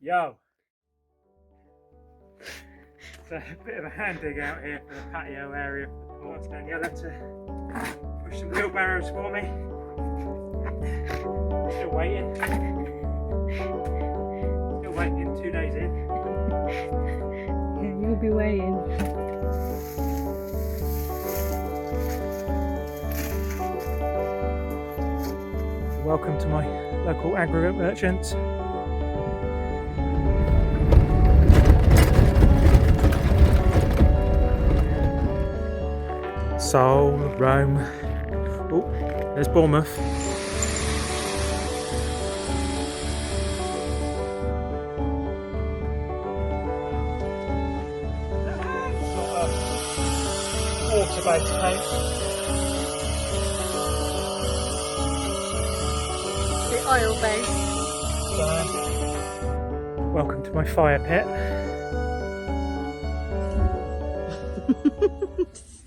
Yo! So a bit of a hand dig out here for the patio area for the pool. Danielle had to push some wheelbarrows for me. Still waiting. Still waiting, 2 days in. Yeah, you'll be waiting. Welcome to my local aggregate merchants. Seoul, Rome. Oh, there's Bournemouth. Water-based paint. The oil base. Welcome to my fire pit.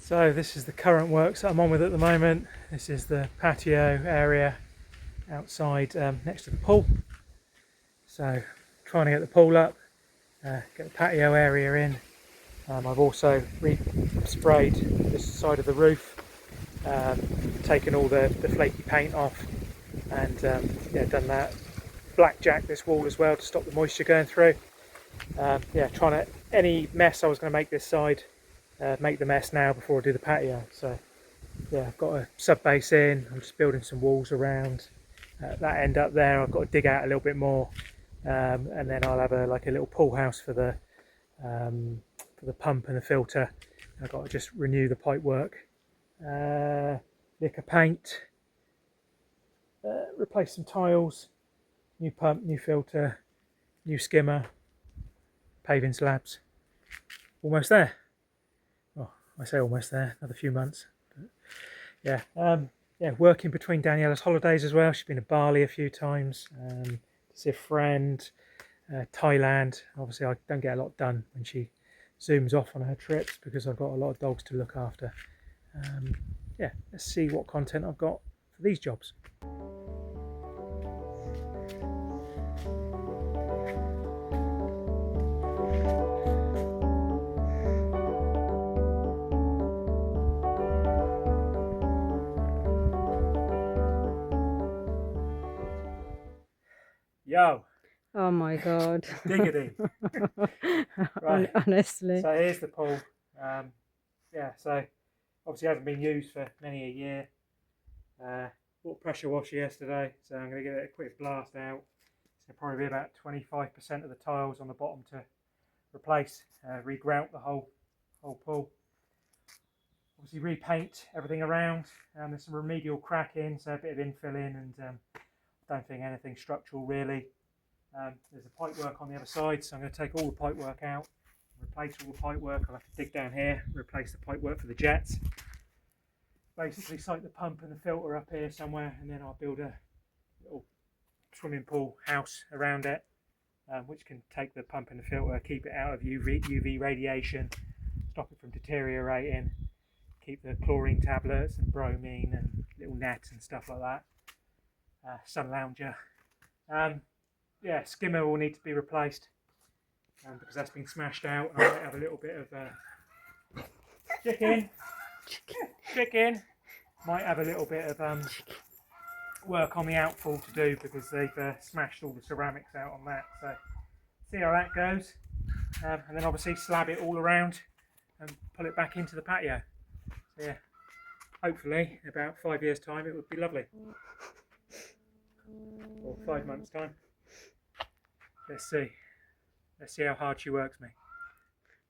So this is the current works that I'm on with at the moment. This is the patio area outside next to the pool. So trying to get the pool up, get the patio area in. I've also sprayed this side of the roof, taken all the flaky paint off, and yeah, done that. Blackjack this wall as well to stop the moisture going through. Yeah, trying to, any mess I was going to make this side, make the mess now before I do the patio. So yeah, I've got a sub base in. I'm just building some walls around that end up there. I've got to dig out a little bit more, and then I'll have like a little pool house for the pump and the filter. I've got to just renew the pipe work, lick a paint, replace some tiles, new pump, new filter, new skimmer, paving slabs. Almost there. Oh, I say almost there, another few months. But yeah, yeah, working between Daniela's holidays as well. She's been to Bali a few times, to see a friend, Thailand. Obviously I don't get a lot done when she zooms off on her trips because I've got a lot of dogs to look after. Yeah, let's see what content I've got for these jobs. Yo! Oh my god. Diggity! Right. Honestly. So here's the pool. Yeah, so obviously hasn't been used for many a year. Bought pressure washer yesterday, so I'm going to give it a quick blast out. It's going to probably be about 25% of the tiles on the bottom to replace, regrout the whole pool. Obviously repaint everything around. There's some remedial cracking, so a bit of infill in, and don't think anything structural really. There's the pipe work on the other side, so I'm going to take all the pipe work out, replace all the pipe work. I'll have to dig down here, replace the pipe work for the jets. Basically site the pump and the filter up here somewhere, and then I'll build a little swimming pool house around it, which can take the pump and the filter, keep it out of UV radiation, stop it from deteriorating, keep the chlorine tablets and bromine and little nets and stuff like that. Sun lounger. Yeah, skimmer will need to be replaced because that's been smashed out, and I might have a little bit of chicken. Might have a little bit of work on the outfall to do because they've smashed all the ceramics out on that. So see how that goes, and then obviously slab it all around and pull it back into the patio. So yeah, hopefully in about 5 years' time it would be lovely, or 5 months' time. Let's see how hard she works me.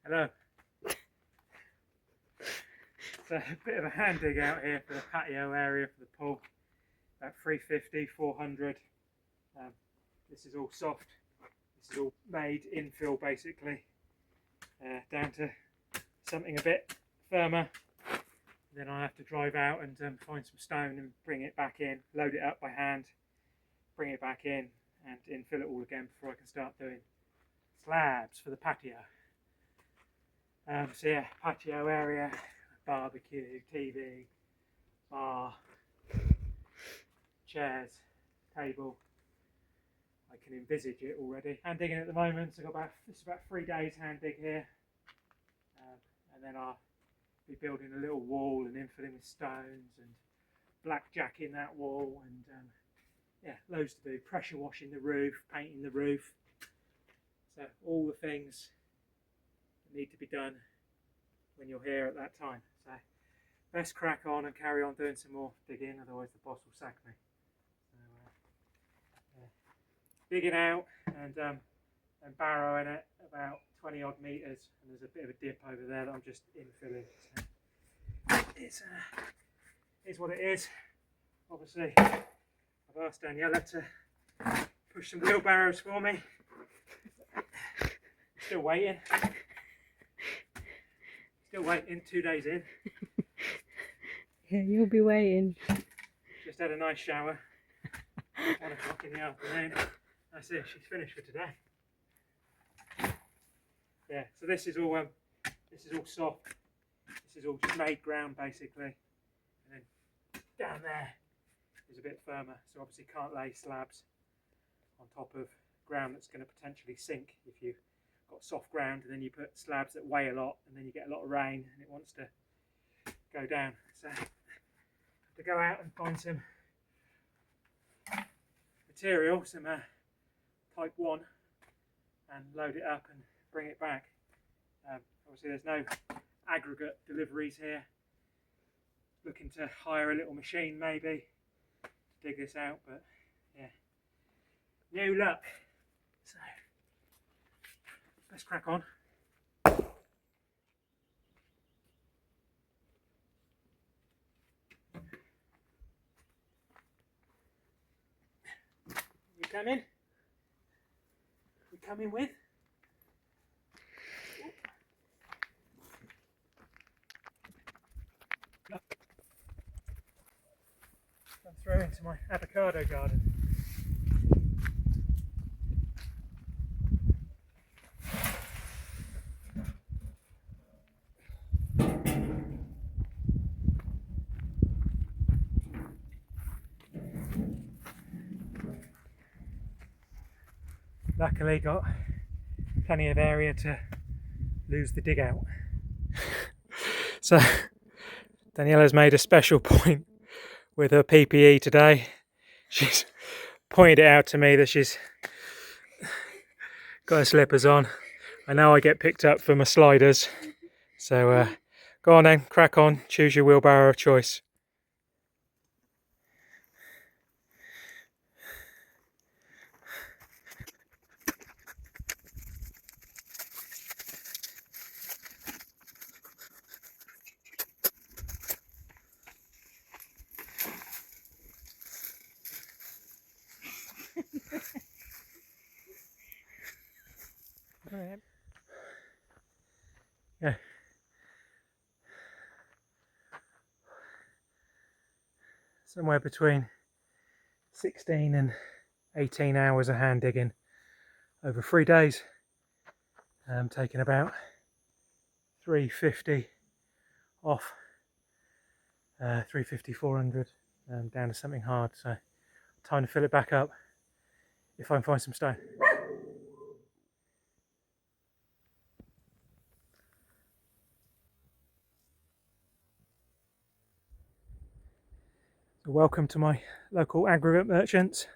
Hello. So a bit of a hand dig out here for the patio area for the pool. About 350, 400. This is all soft. This is all made infill basically. Down to something a bit firmer. Then I have to drive out and find some stone and bring it back in, load it up by hand, bring it back in and infill it all again before I can start doing slabs for the patio. So yeah, patio area, barbecue, TV, bar, chairs, table. I can envisage it already. Hand digging at the moment, so I've got this is about 3 days hand dig here, and then I'll be building a little wall and infilling with stones and blackjacking that wall, and yeah, loads to do. Pressure washing the roof, painting the roof. So all the things that need to be done when you're here at that time. So best crack on and carry on doing some more digging, otherwise the boss will sack me. So, yeah. Digging out and barrowing it about 20 odd metres, and there's a bit of a dip over there that I'm just infilling. So it's what it is. Obviously I've asked Daniela to push some wheelbarrows for me. Still waiting. 2 days in. Yeah, you'll be waiting. Just had a nice shower. 1 o'clock in the afternoon. That's it, she's finished for today. Yeah, so this is all soft. This is all just made ground basically. And then down there is a bit firmer, so obviously can't lay slabs on top of ground that's going to potentially sink if you've got soft ground, and then you put slabs that weigh a lot, and then you get a lot of rain and it wants to go down. So I have to go out and find some material, some type 1, and load it up and bring it back. Obviously there's no aggregate deliveries here. Looking to hire a little machine maybe to dig this out, but yeah, no luck. So let's crack on. You come in? You come in with? I'm through into my avocado garden. Luckily got plenty of area to lose the dig out. So Daniela's made a special point with her PPE today. She's pointed it out to me that she's got her slippers on. I know I get picked up for my sliders. So go on then, crack on, choose your wheelbarrow of choice. Yeah. Somewhere between 16 and 18 hours of hand digging over 3 days. Taking about 350 off 350, 400 down to something hard. So time to fill it back up if I can find some stone. So welcome to my local aggregate merchants.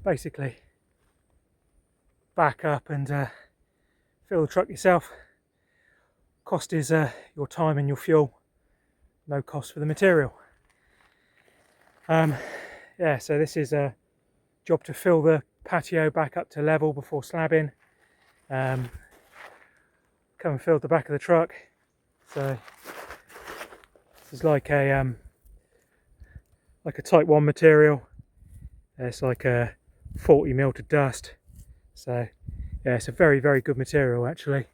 Basically back up and fill the truck yourself. Cost is your time and your fuel, no cost for the material. Yeah, so this is a job to fill the patio back up to level before slabbing. Come and fill the back of the truck. So this is like a type 1 material. It's like a 40mm to dust. So yeah, it's a very, very good material actually.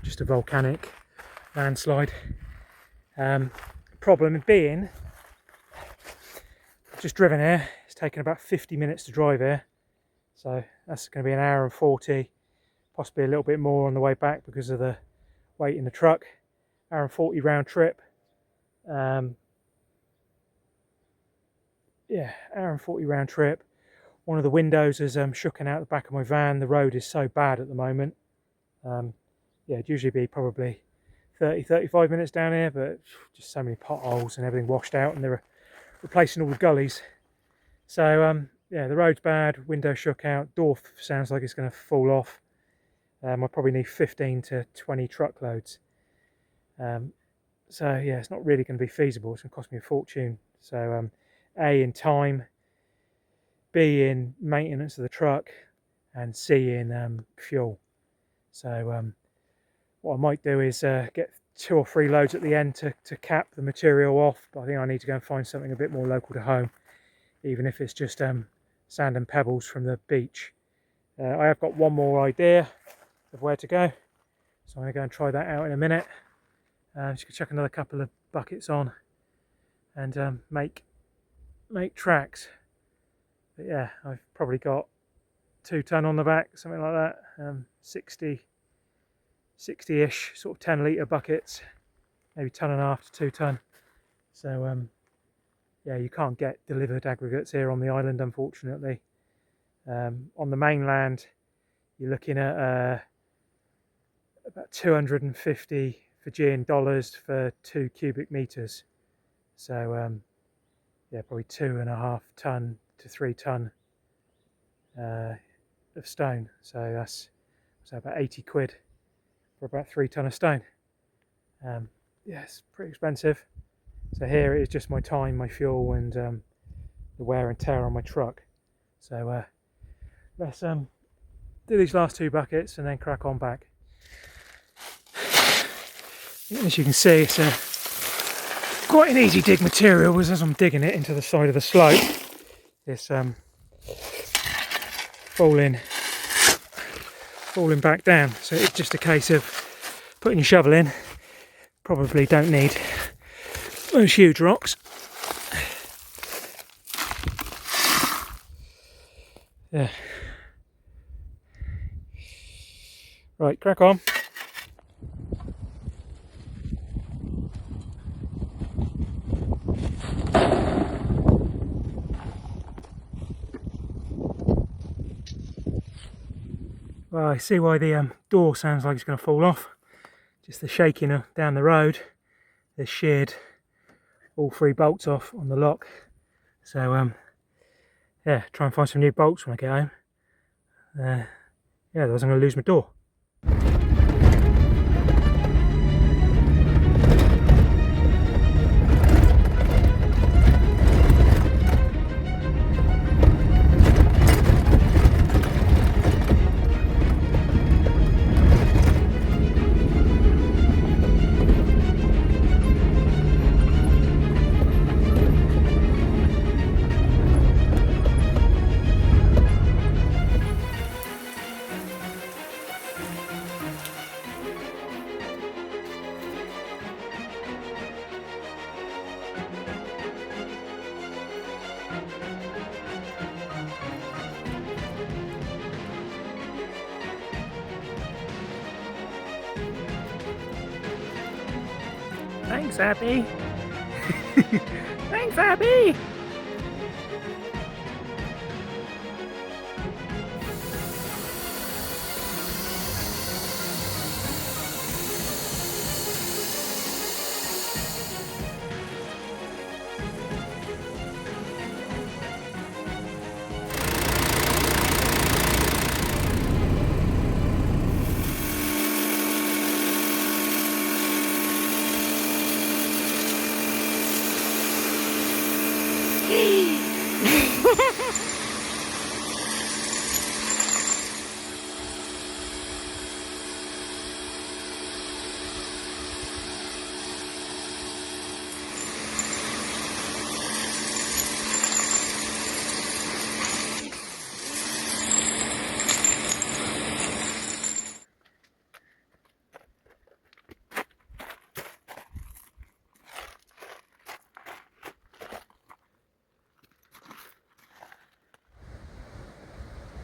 Just a volcanic landslide. Problem being, I've just driven here. It's taken about 50 minutes to drive here. So that's going to be 1 hour and 40, possibly a little bit more on the way back because of the weight in the truck. 1 hour and 40 round trip. yeah, hour and 40 round trip. One of the windows has shooken out the back of my van. The road is so bad at the moment. Yeah, it'd usually be probably 30-35 minutes down here, but just so many potholes and everything washed out, and they're replacing all the gullies. So yeah, the road's bad, window shook out, door sounds like it's going to fall off. I probably need 15 to 20 truckloads. So yeah, it's not really going to be feasible. It's going to cost me a fortune. So A, in time, B, in maintenance of the truck, and C, in fuel. So what I might do is get 2 or 3 loads at the end to cap the material off, but I think I need to go and find something a bit more local to home, even if it's just sand and pebbles from the beach. I have got one more idea of where to go, so I'm going to go and try that out in a minute. Just going to chuck another couple of buckets on and make tracks. But yeah, I've probably got 2 ton on the back, something like that. 60-ish, sort of 10 litre buckets, maybe 1.5 to 2 ton. So yeah, you can't get delivered aggregates here on the island, unfortunately. On the mainland, you're looking at about 250 Fijian dollars for 2 cubic meters. So yeah, probably 2.5 ton to 3 ton of stone. So that's about 80 quid for about 3 ton of stone. Yeah, it's pretty expensive. So here it is just my time, my fuel, and the wear and tear on my truck. So let's do these last 2 buckets and then crack on back. As you can see, it's quite an easy dig material, because as I'm digging it into the side of the slope, it's falling back down. So it's just a case of putting your shovel in. Probably don't need those huge rocks. Yeah. Right, crack on. Well, I see why the door sounds like it's going to fall off. Just the shaking down the road has sheared all 3 bolts off on the lock. So yeah, try and find some new bolts when I get home. Yeah, otherwise I'm going to lose my door. Thanks, Abby. Thanks, Abby.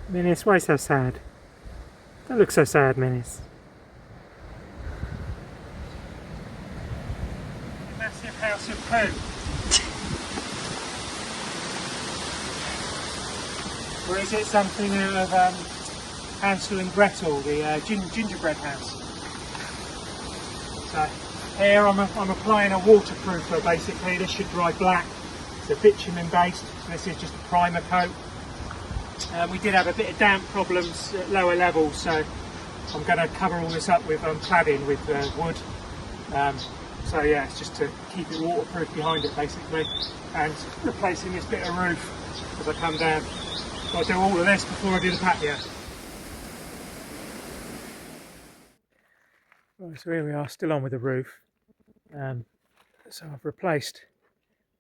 Menace, why so sad? Don't look so sad, Menace. Massive house of poo. or is it something out of Hansel and Gretel, the gingerbread house? So here I'm applying a waterproofer basically. This should dry black. It's a bitumen based, so this is just a primer coat. We did have a bit of damp problems at lower levels, so I'm going to cover all this up with cladding with wood. So yeah, it's just to keep it waterproof behind it basically, and replacing this bit of roof as I come down. So I'll do all of this before I do the patio. Right, so here we are, still on with the roof. So I've replaced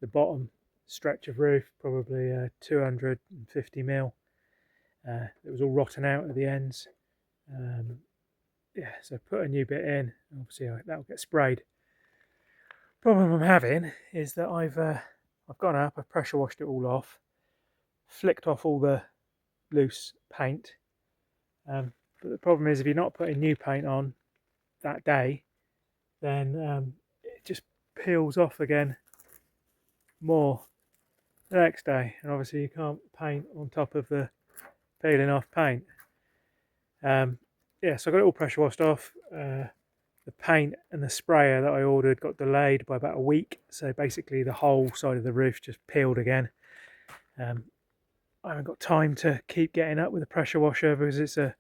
the bottom stretch of roof, probably 250 mil. It was all rotten out at the ends. Yeah, so put a new bit in. Obviously that'll get sprayed. Problem I'm having is that I've gone up, I've pressure washed it all off, flicked off all the loose paint. But the problem is if you're not putting new paint on that day, then it just peels off again more the next day, and obviously you can't paint on top of the peeling off paint. Yeah, so I got it all pressure washed off. The paint and the sprayer that I ordered got delayed by about a week, so basically the whole side of the roof just peeled again. I haven't got time to keep getting up with the pressure washer because it's a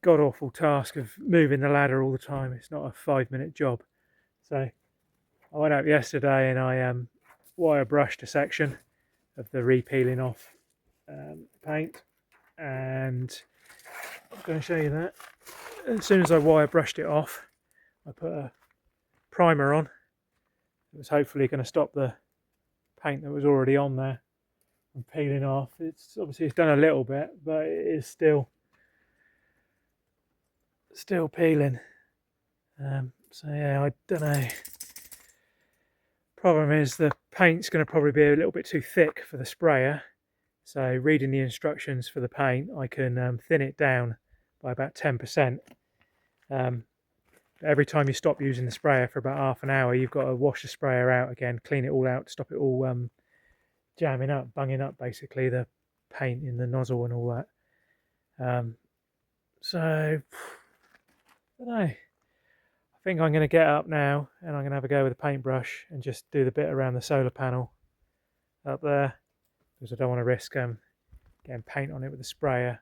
god-awful task of moving the ladder all the time. It's not a 5-minute job. So I went up yesterday and I wire brushed a section of the repeeling off paint, and I'm going to show you that. As soon as I wire brushed it off, I put a primer on. It was hopefully going to stop the paint that was already on there from peeling off. It's obviously done a little bit, but it is still peeling. So yeah, I don't know. Problem is the paint's going to probably be a little bit too thick for the sprayer. So reading the instructions for the paint, I can thin it down by about 10%. Every time you stop using the sprayer for about half an hour, you've got to wash the sprayer out again, clean it all out, stop it all jamming up, bunging up basically, the paint in the nozzle and all that. So, I don't know. I think I'm going to get up now and I'm going to have a go with a paintbrush and just do the bit around the solar panel up there, because I don't want to risk getting paint on it with the sprayer,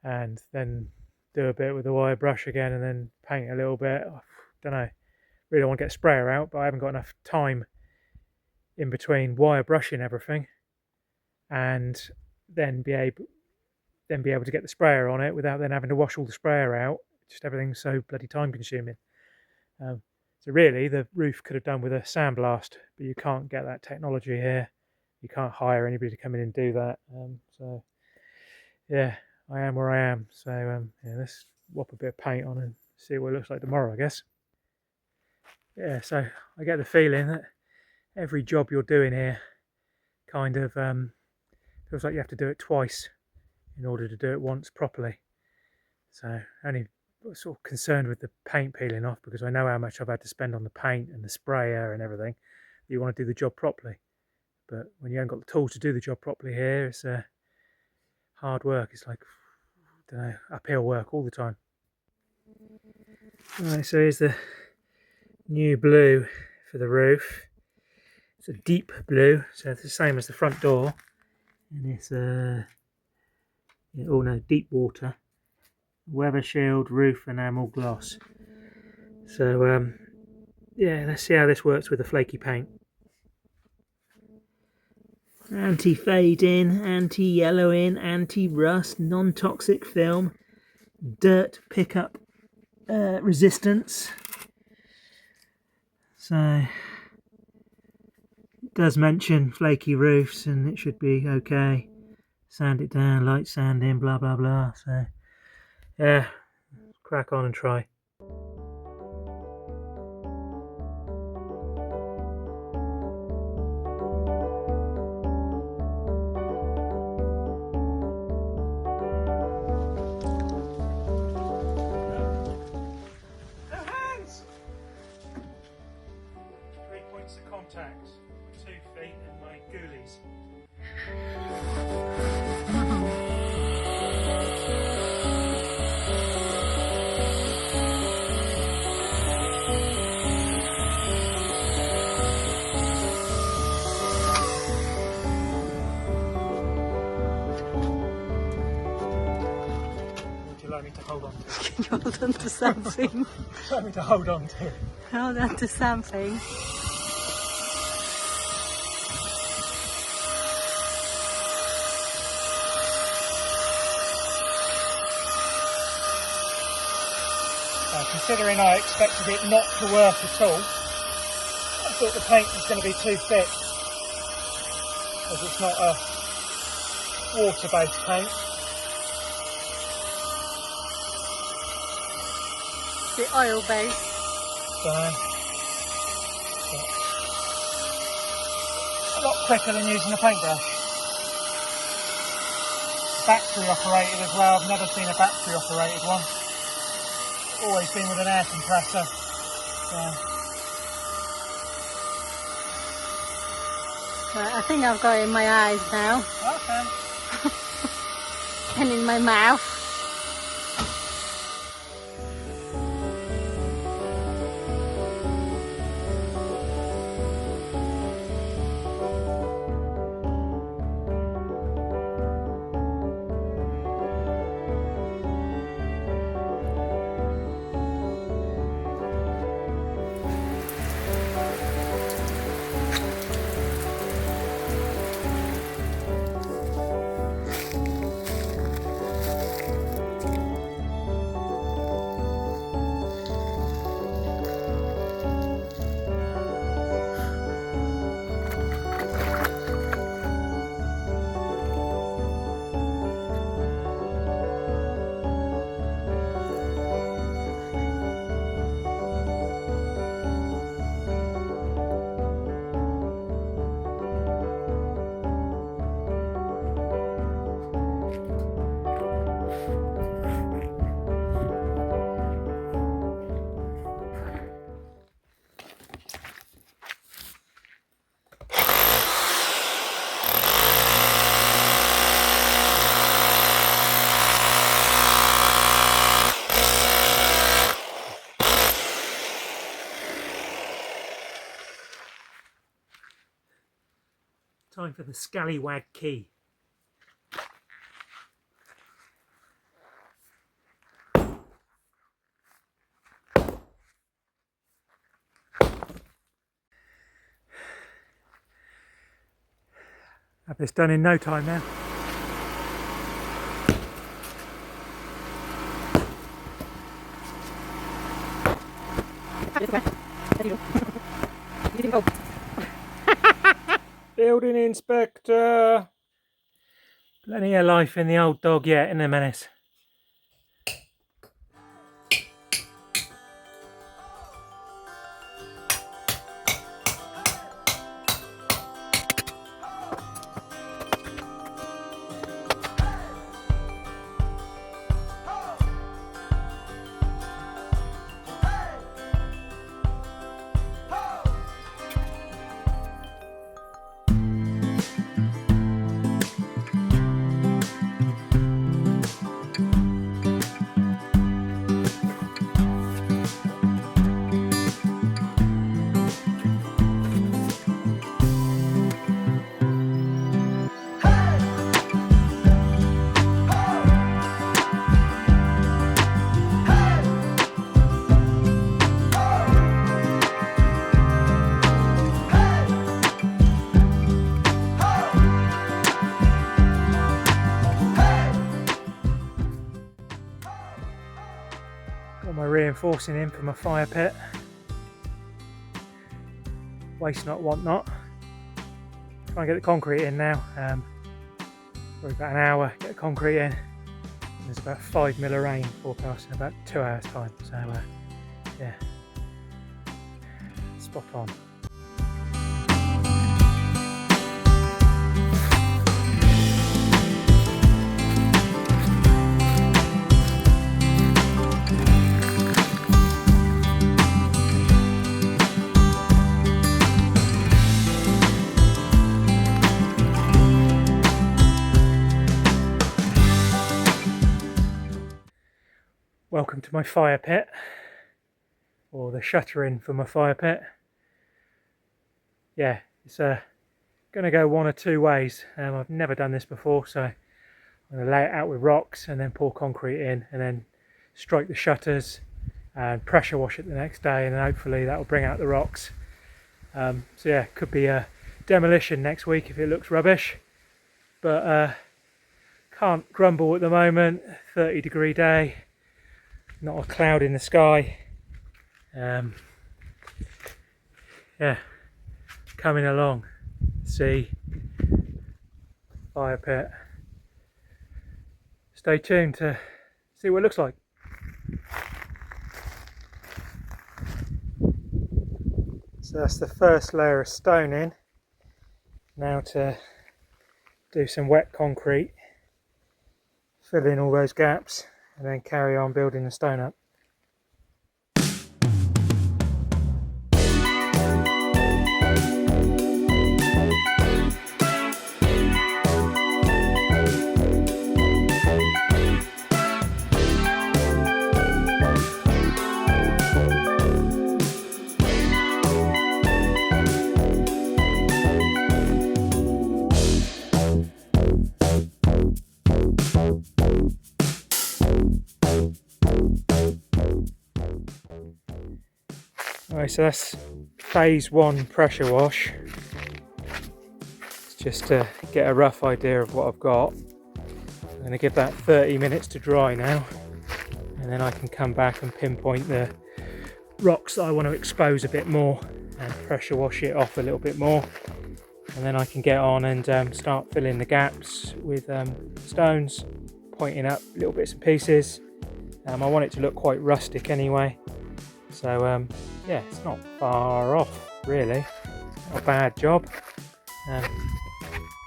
and then do a bit with the wire brush again and then paint a little bit. I don't know, really don't want to get sprayer out, but I haven't got enough time in between wire brushing everything and then be able to get the sprayer on it without then having to wash all the sprayer out. Just everything's so bloody time consuming. So really the roof could have done with a sandblast, but you can't get that technology here. You can't hire anybody to come in and do that. So yeah, I am where I am. So yeah, let's whop a bit of paint on and see what it looks like tomorrow, I guess. Yeah, so I get the feeling that every job you're doing here kind of feels like you have to do it twice in order to do it once properly. So only sort of concerned with the paint peeling off because I know how much I've had to spend on the paint and the sprayer and everything. You want to do the job properly, but when you haven't got the tools to do the job properly here, it's hard work. It's like, I don't know, uphill work all the time. Right, so here's the new blue for the roof. It's a deep blue, so it's the same as the front door, and it's deep water. Weather shield roof enamel gloss. So yeah, let's see how this works with the flaky paint. Anti-fading, anti-yellowing, anti-rust, non-toxic film, dirt pickup resistance. So it does mention flaky roofs and it should be okay. Sand it down, light sanding, blah blah blah. So yeah, crack on and try. No hands! 3 points of contact, 2 feet and my ghoulies. me to hold on to? Can you hold on to something? Like me to hold on to? Hold on to something. Considering I expected it not to work at all, I thought the paint was going to be too thick, as it's not a water-based paint. The oil base. So, a lot quicker than using a paintbrush. Battery operated as well. I've never seen a battery operated one. Always been with an air compressor. So. Right, I think I've got it in my eyes now. Okay. And in my mouth. Time for the scallywag key. Have this done in no time now. Building inspector. Plenty of life in the old dog yet, isn't there, Menace? Got my reinforcing in for my fire pit. Waste not, want not. Try and get the concrete in now. Probably about an hour, get the concrete in. There's about 5 mil of rain forecast in about 2 hours time. So yeah, spot on. Welcome to my fire pit, or the shuttering for my fire pit. Yeah, it's going to go one or two ways. I've never done this before, so I'm going to lay it out with rocks and then pour concrete in and then strike the shutters and pressure wash it the next day, and then hopefully that will bring out the rocks. So yeah, could be a demolition next week if it looks rubbish, but can't grumble at the moment. 30-degree day, not a cloud in the sky. Yeah, coming along. See, fire pit. Stay tuned to see what it looks like. So that's the first layer of stone in. Now to do some wet concrete, fill in all those gaps, and then carry on building the stone up. Alright, so that's phase 1 pressure wash. It's just to get a rough idea of what I've got. I'm going to give that 30 minutes to dry now, and then I can come back and pinpoint the rocks that I want to expose a bit more and pressure wash it off a little bit more, and then I can get on and start filling the gaps with stones, pointing up little bits and pieces. I want it to look quite rustic anyway, so yeah, it's not far off really. Not a bad job.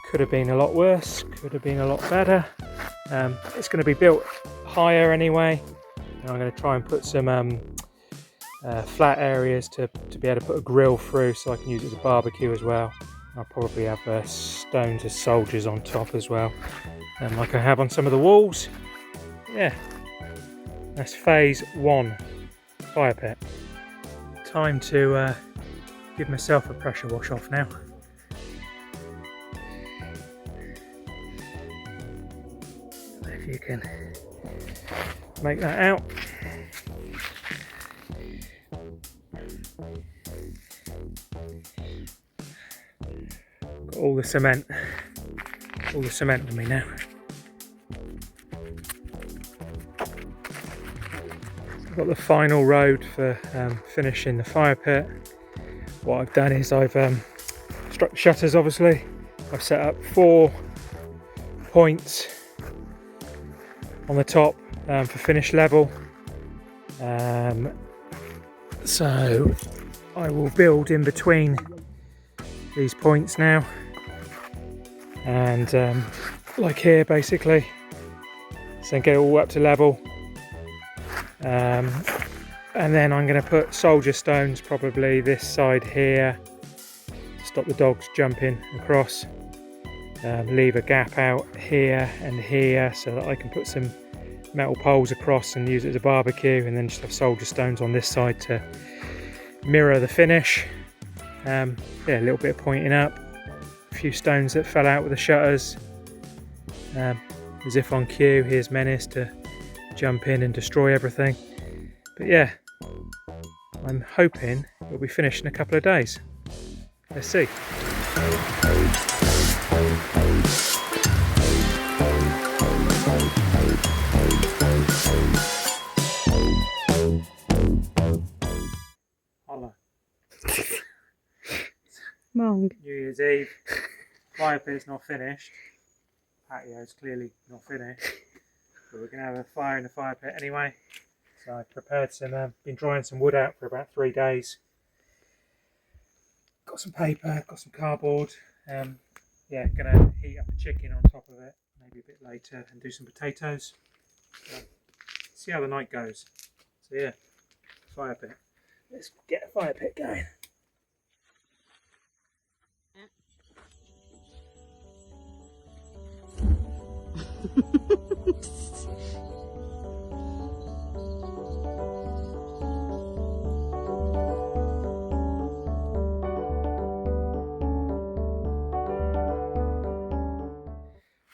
Could have been a lot worse, could have been a lot better. It's going to be built higher anyway, and I'm going to try and put some flat areas to be able to put a grill through so I can use it as a barbecue as well. I'll probably have stones as soldiers on top as well, like I have on some of the walls. Yeah, that's phase 1 fire pit. Time to give myself a pressure wash off now. If you can make that out. Got all the cement on me now. I've got the final road for finishing the fire pit. What I've done is I've struck the shutters, obviously. I've set up 4 points on the top for finish level. So I will build in between these points now, and like here basically, so get it all up to level. And then I'm going to put soldier stones probably this side here to stop the dogs jumping across. Leave a gap out here and here so that I can put some metal poles across and use it as a barbecue, and then just have soldier stones on this side to mirror the finish. Yeah, a little bit of pointing up, a few stones that fell out with the shutters, as if on cue. Here's Menace to jump in and destroy everything. But yeah, I'm hoping it'll be finished in a couple of days. Let's see. Holla. Wrong. New Year's Eve. Fire pit's not finished. Patio's clearly not finished. But we're going to have a fire in the fire pit anyway. So I've prepared some, been drying some wood out for about 3 days. Got some paper, got some cardboard. Yeah, going to heat up a chicken on top of it, maybe a bit later, and do some potatoes. See how the night goes. So yeah, fire pit. Let's get a fire pit going.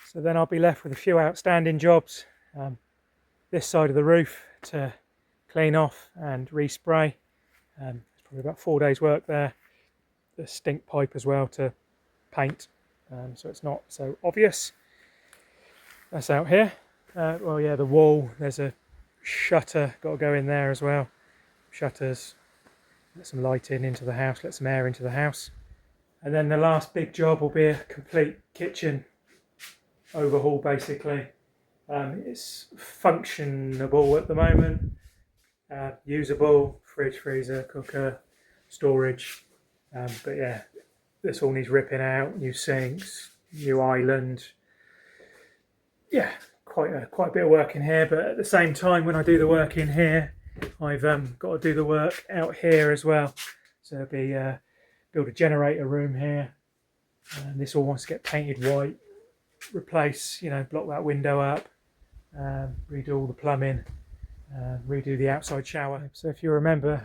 So then I'll be left with a few outstanding jobs. This side of the roof to clean off and respray. It's probably about 4 days work there. The stink pipe as well to paint, so it's not so obvious. That's out here. Well, yeah, the wall, there's a shutter got to go in there as well. Shutters, let some light into the house, let some air into the house. And then the last big job will be a complete kitchen overhaul, basically. It's functionable at the moment, usable, fridge, freezer, cooker, storage. But yeah, this all needs ripping out, new sinks, new island. Yeah, quite a bit of work in here, but at the same time, when I do the work in here, I've got to do the work out here as well. So it'll be build a generator room here, and this all wants to get painted white, replace, block that window up, redo all the plumbing, redo the outside shower. So if you remember,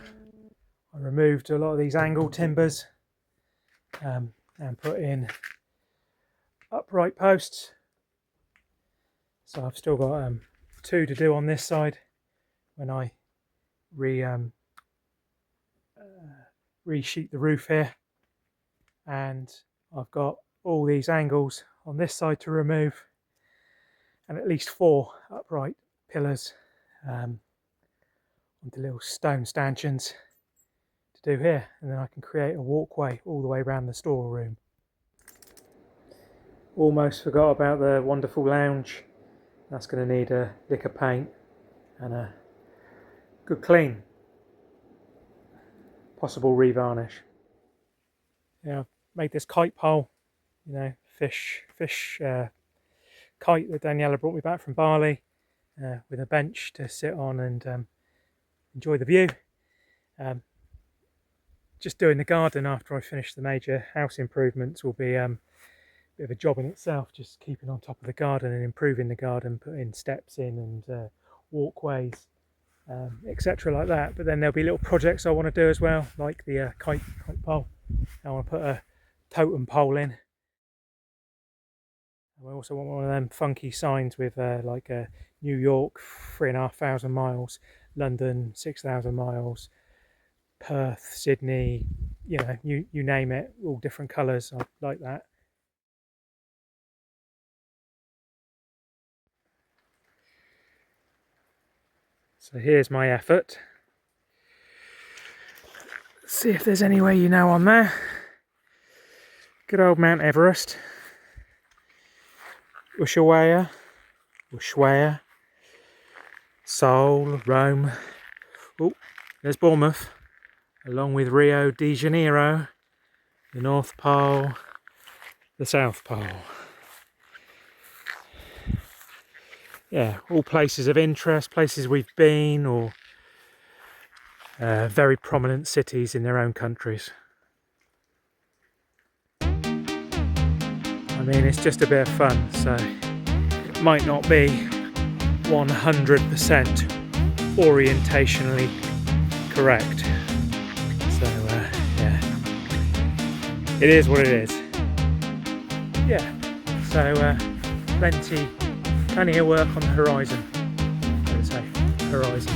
I removed a lot of these angle timbers and put in upright posts. So I've still got 2 to do on this side when I resheet the roof here, and I've got all these angles on this side to remove, and at least 4 upright pillars onto little stone stanchions to do here, and then I can create a walkway all the way around the storeroom. Almost forgot about the wonderful lounge. That's going to need a lick of paint and a good clean, possible revarnish. Yeah, I've made this kite pole, fish kite that Daniela brought me back from Bali, with a bench to sit on and enjoy the view. Just doing the garden after I finish the major house improvements will be a bit of a job in itself, just keeping on top of the garden and improving the garden, putting steps in and walkways, etc. like that. But then there'll be little projects I want to do as well, like the kite pole. I want to put a totem pole in. I also want one of them funky signs with like New York 3,500 miles, London 6,000 miles, Perth, Sydney, you name it, all different colours. I like that. So here's my effort. Let's see if there's anywhere on there. Good old Mount Everest. Ushuaia, Seoul, Rome. Oh, there's Bournemouth, along with Rio de Janeiro, the North Pole, the South Pole. Yeah, all places of interest, places we've been, or very prominent cities in their own countries. I mean, it's just a bit of fun, so it might not be 100% orientationally correct. So, yeah, it is what it is. Yeah, so plenty of work on the horizon, I would say, horizon.